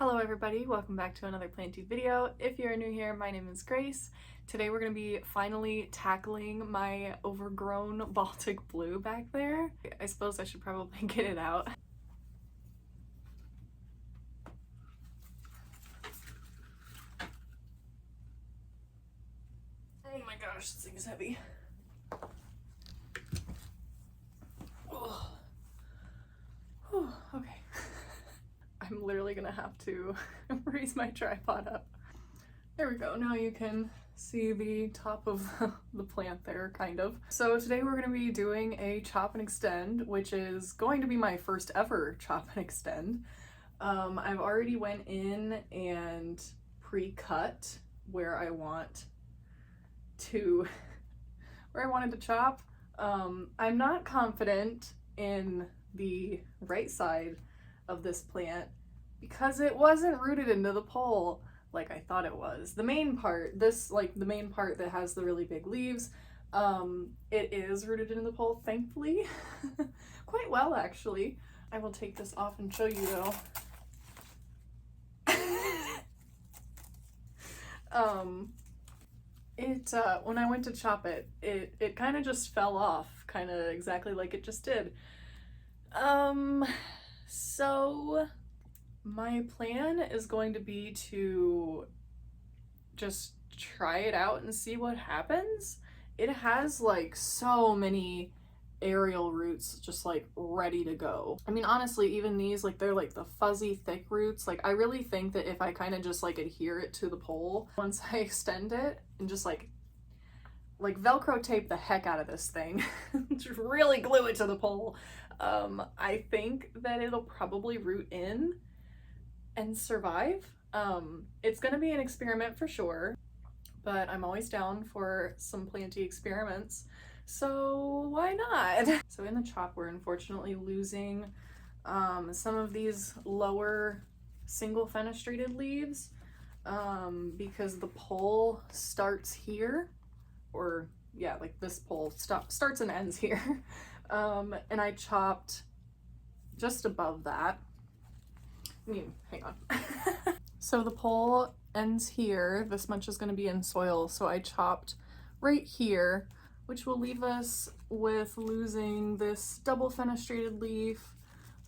Hello everybody, welcome back to another planting video. If you're new here, my name is Grace. Today we're going to be finally tackling my overgrown Baltic Blue back there. I suppose I should probably get it out. Oh my gosh, this thing is heavy. Oh. Whew, okay. I'm literally gonna have to raise my tripod up. There we go, now you can see the top of the plant there, kind of. So today we're gonna be doing a chop and extend, which is going to be my first ever chop and extend. I've already went in and pre-cut where I wanted to chop. I'm not confident in the right side of this plant because it wasn't rooted into the pole like I thought it was. The main part, the main part that has the really big leaves, it is rooted into the pole, thankfully. Quite well, actually. I will take this off and show you though. When I went to chop it, it kind of just fell off, kind of exactly like it just did. So my plan is going to be to just try it out and see what happens. It has like so many aerial roots just like ready to go. I mean, honestly, even these, like, they're like the fuzzy thick roots. Like, I really think that if I kind of just like adhere it to the pole once I extend it and just like Velcro tape the heck out of this thing, just really glue it to the pole, I think that it'll probably root in and survive. It's gonna be an experiment for sure, but I'm always down for some planty experiments, so why not? So in the chop, we're unfortunately losing some of these lower single fenestrated leaves because the pole starts here, or yeah, like this pole starts and ends here. And I chopped just above that. I mean, hang on. So the pole ends here. This much is going to be in soil, so I chopped right here, which will leave us with losing this double fenestrated leaf,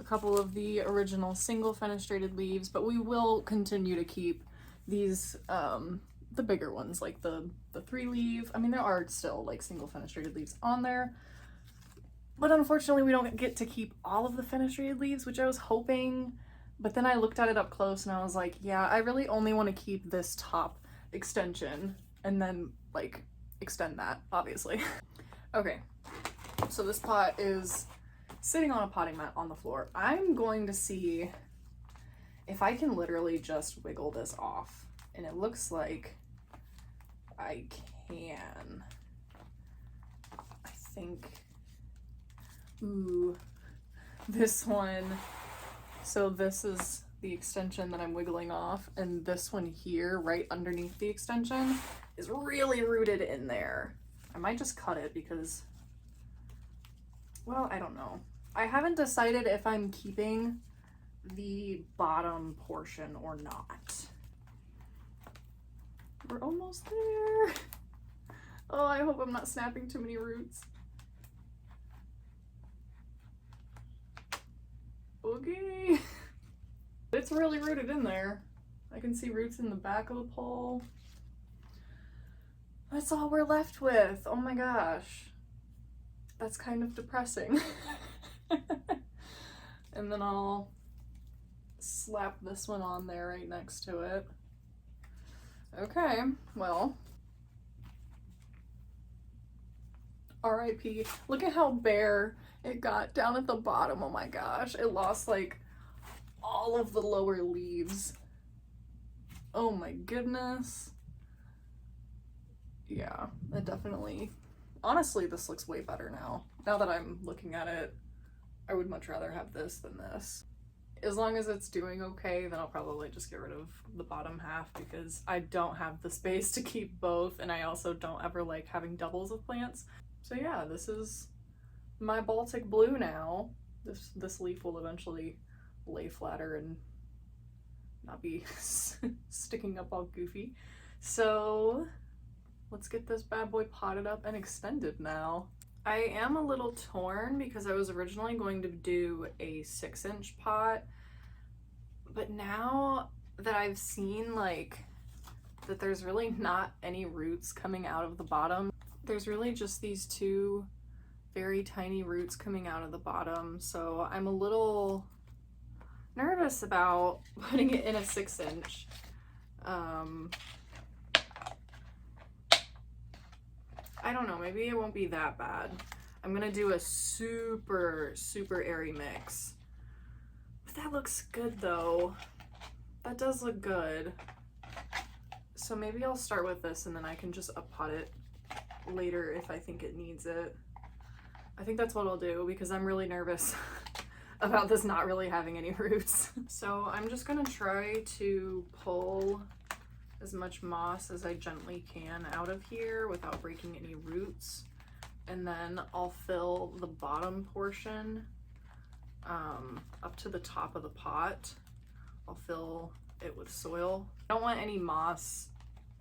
a couple of the original single fenestrated leaves, but we will continue to keep these the bigger ones, like the 3-leaf. I mean, there are still like single fenestrated leaves on there, but unfortunately we don't get to keep all of the fenestrated leaves, which I was hoping. But then I looked at it up close and I was like, yeah, I really only want to keep this top extension and then like extend that, obviously. Okay, so this pot is sitting on a potting mat on the floor. I'm going to see if I can literally just wiggle this off, and it looks like I can. I think, ooh, this one. So this is the extension that I'm wiggling off, and this one here, right underneath the extension, is really rooted in there. I might just cut it because, well, I don't know. I haven't decided if I'm keeping the bottom portion or not. We're almost there. Oh, I hope I'm not snapping too many roots. Okay. It's really rooted in there. I can see roots in the back of the pole. That's all we're left with. Oh my gosh. That's kind of depressing. And then I'll slap this one on there right next to it. Okay, well. RIP. Look at how bare it got down at the bottom. Oh my gosh. It lost like all of the lower leaves. Oh my goodness. Yeah, it definitely, honestly, this looks way better now. Now that I'm looking at it, I would much rather have this than this. As long as it's doing okay, then I'll probably just get rid of the bottom half because I don't have the space to keep both, and I also don't ever like having doubles of plants. So yeah, this is my Baltic Blue now. This leaf will eventually lay flatter and not be sticking up all goofy. So let's get this bad boy potted up and extended now. I am a little torn because I was originally going to do a 6-inch pot, but now that I've seen like that there's really not any roots coming out of the bottom. There's really just these two very tiny roots coming out of the bottom, so I'm a little nervous about putting it in a 6-inch. I don't know, maybe it won't be that bad. I'm gonna do a super airy mix. But that looks good though. That does look good. So maybe I'll start with this and then I can just up-pot it later if I think it needs it. I think that's what I'll do because I'm really nervous about this not really having any roots. So I'm just gonna try to pull as much moss as I gently can out of here without breaking any roots. And then I'll fill the bottom portion up to the top of the pot. I'll fill it with soil. I don't want any moss,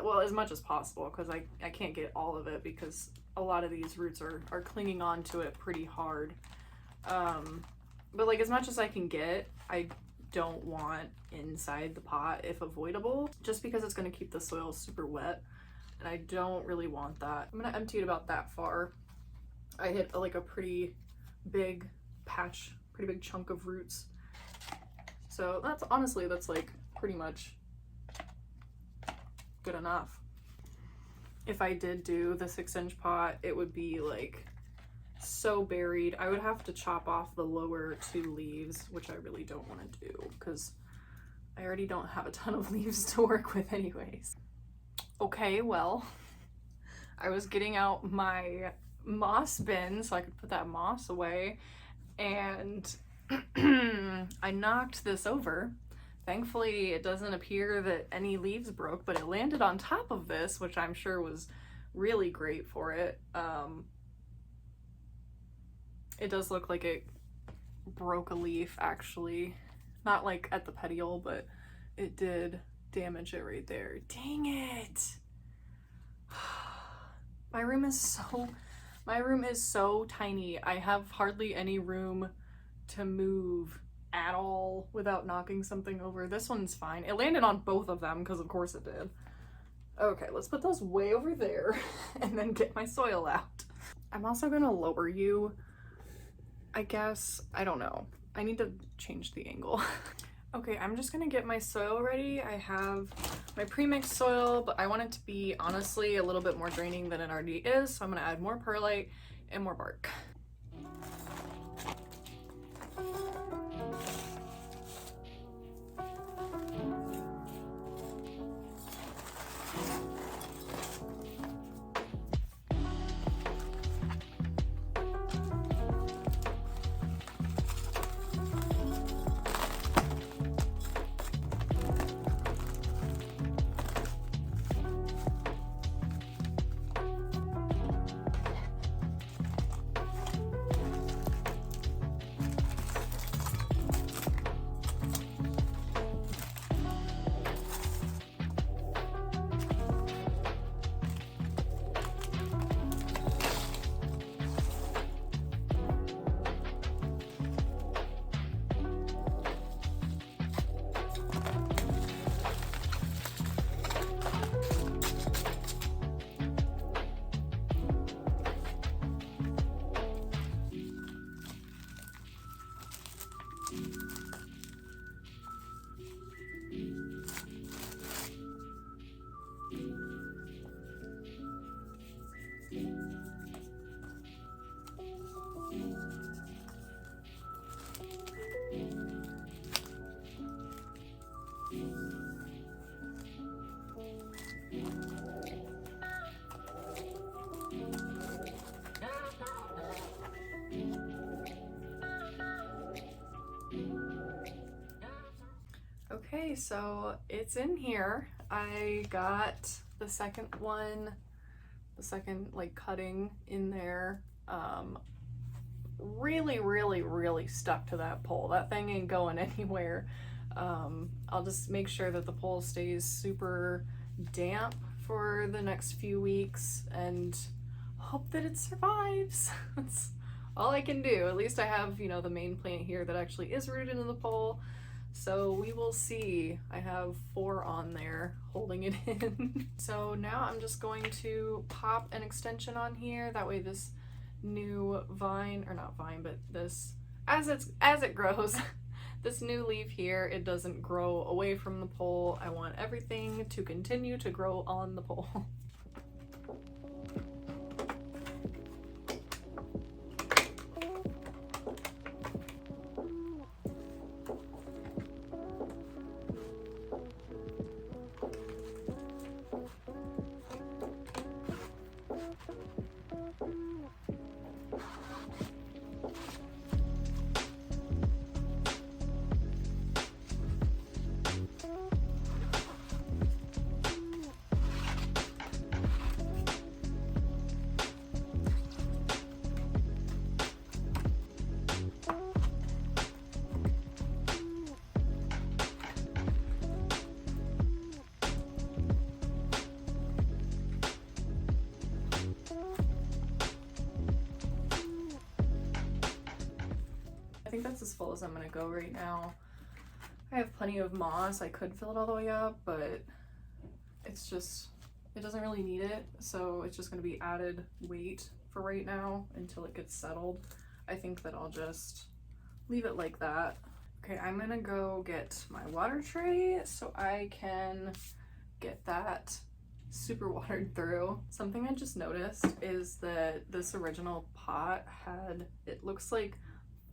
well, as much as possible, because I can't get all of it because a lot of these roots are clinging on to it pretty hard. But like as much as I can get, I don't want inside the pot if avoidable, just because it's going to keep the soil super wet and I don't really want that. I'm going to empty it about that far. I hit like a pretty big patch, pretty big chunk of roots. So that's honestly, that's like pretty much good enough. If I did do the 6-inch pot, it would be like so buried. I would have to chop off the lower 2 leaves, which I really don't want to do because I already don't have a ton of leaves to work with anyways. Okay, well, I was getting out my moss bin so I could put that moss away, and I knocked this over. Thankfully, it doesn't appear that any leaves broke, but it landed on top of this, which I'm sure was really great for it. It does look like it broke a leaf, actually. Not like at the petiole, but it did damage it right there. Dang it! My room is so tiny. I have hardly any room to move at all without knocking something over. This one's fine. It landed on both of them because of course it did. Okay, let's put those way over there and then get my soil out. I'm also gonna lower you, I guess. I don't know. I need to change the angle. Okay, I'm just gonna get my soil ready. I have my pre-mixed soil, but I want it to be honestly a little bit more draining than it already is, so I'm gonna add more perlite and more bark. Okay, so it's in here. I got the second one, the second like cutting in there. Really stuck to that pole. That thing ain't going anywhere. I'll just make sure that the pole stays super damp for the next few weeks and hope that it survives. That's all I can do. At least I have, you know, the main plant here that actually is rooted into the pole. So we will see. I have 4 on there holding it in. So now I'm just going to pop an extension on here. That way this new vine, or not vine, but this, as it grows, this new leaf here, it doesn't grow away from the pole. I want everything to continue to grow on the pole. I think that's as full as I'm gonna go right now. I have plenty of moss. I could fill it all the way up, but it's just, it doesn't really need it. So it's just gonna be added weight for right now until it gets settled. I think that I'll just leave it like that. Okay, I'm gonna go get my water tray so I can get that super watered through. Something I just noticed is that this original pot had, it looks like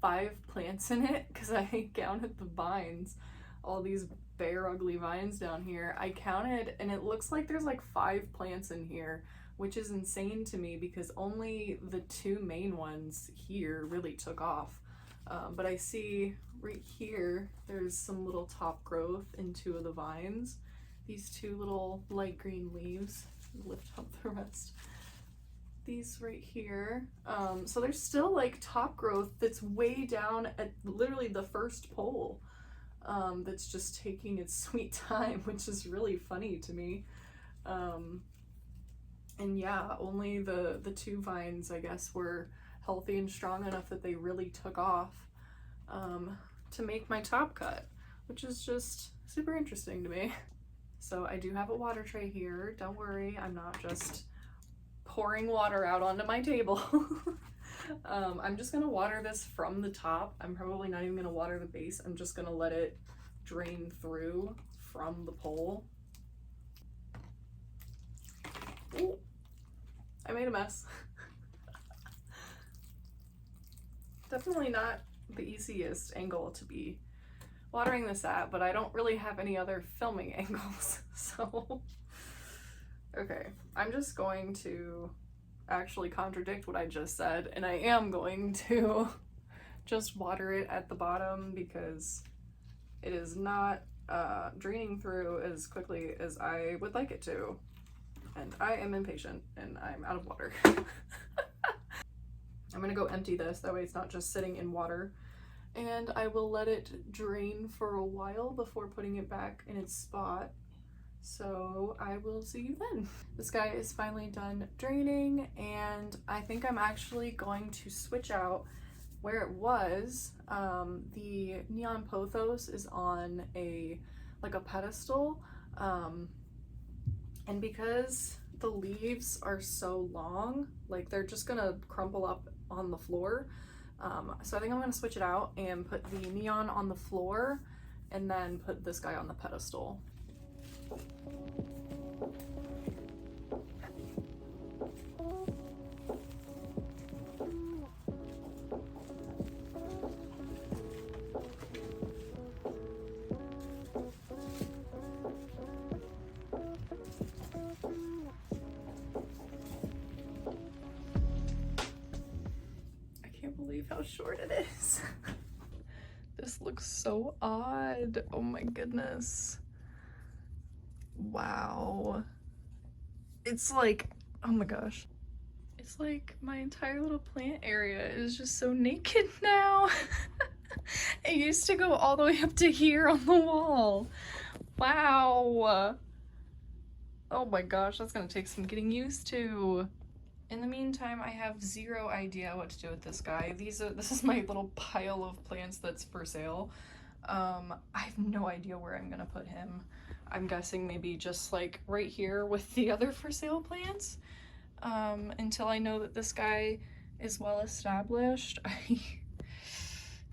5 plants in it because I counted the vines, all these bare ugly vines down here. I counted and it looks like there's like 5 plants in here, which is insane to me because only the 2 main ones here really took off. But I see right here there's some little top growth in 2 of the vines. These 2 little light green leaves. Lift up the rest. These right here. So there's still like top growth that's way down at literally the first pole, that's just taking its sweet time, which is really funny to me. And yeah, only the 2 vines, I guess, were healthy and strong enough that they really took off to make my top cut, which is just super interesting to me. So I do have a water tray here. Don't worry, I'm not just pouring water out onto my table. I'm just gonna water this from the top. I'm probably not even gonna water the base. I'm just gonna let it drain through from the pole. Ooh, I made a mess. Definitely not the easiest angle to be watering this at, but I don't really have any other filming angles, so okay, I'm just going to actually contradict what I just said, and I am going to just water it at the bottom because it is not draining through as quickly as I would like it to, and I am impatient and I'm out of water. I'm gonna go empty this, that way it's not just sitting in water, and I will let it drain for a while before putting it back in its spot. So I will see you then. This guy is finally done draining, and I think I'm actually going to switch out where it was. The neon pothos is on a pedestal, and because the leaves are so long, like they're just gonna crumple up on the floor. So I think I'm gonna switch it out and put the neon on the floor and then put this guy on the pedestal. I can't believe how short it is. This looks so odd. Oh my goodness. Wow. It's like, oh my gosh. It's like my entire little plant area is just so naked now. It used to go all the way up to here on the wall. Wow. Oh my gosh, that's gonna take some getting used to. In the meantime, I have zero idea what to do with this guy. This is my little pile of plants that's for sale. I have no idea where I'm gonna put him. I'm guessing maybe just like right here with the other for sale plants, until I know that this guy is well established.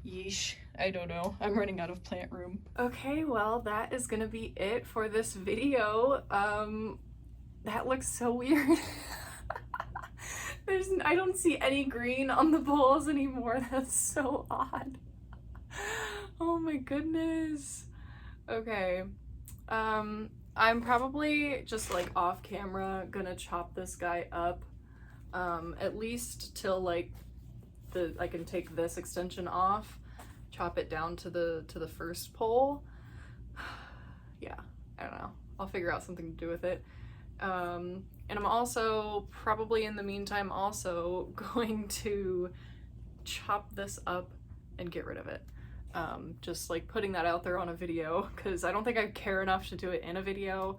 Yeesh, I don't know. I'm running out of plant room. Okay, well, that is gonna be it for this video. That looks so weird. I don't see any green on the bowls anymore. That's so odd. Oh my goodness. Okay. I'm probably just like off camera gonna chop this guy up. At least till like I can take this extension off, chop it down to the first pole. Yeah, I don't know. I'll figure out something to do with it. And I'm also probably in the meantime also going to chop this up and get rid of it. Just like putting that out there on a video, because I don't think I care enough to do it in a video.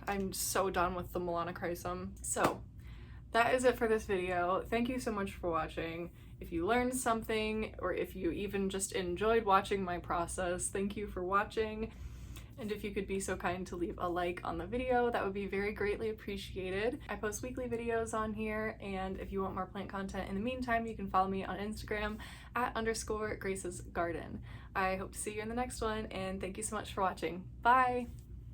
I'm so done with the Melanochrysum. So that is it for this video. Thank you so much for watching. If you learned something, or if you even just enjoyed watching my process, thank you for watching. And if you could be so kind to leave a like on the video, that would be very greatly appreciated. I post weekly videos on here, and if you want more plant content in the meantime, you can follow me on Instagram at _Grace's Garden. I hope to see you in the next one, and thank you so much for watching. Bye!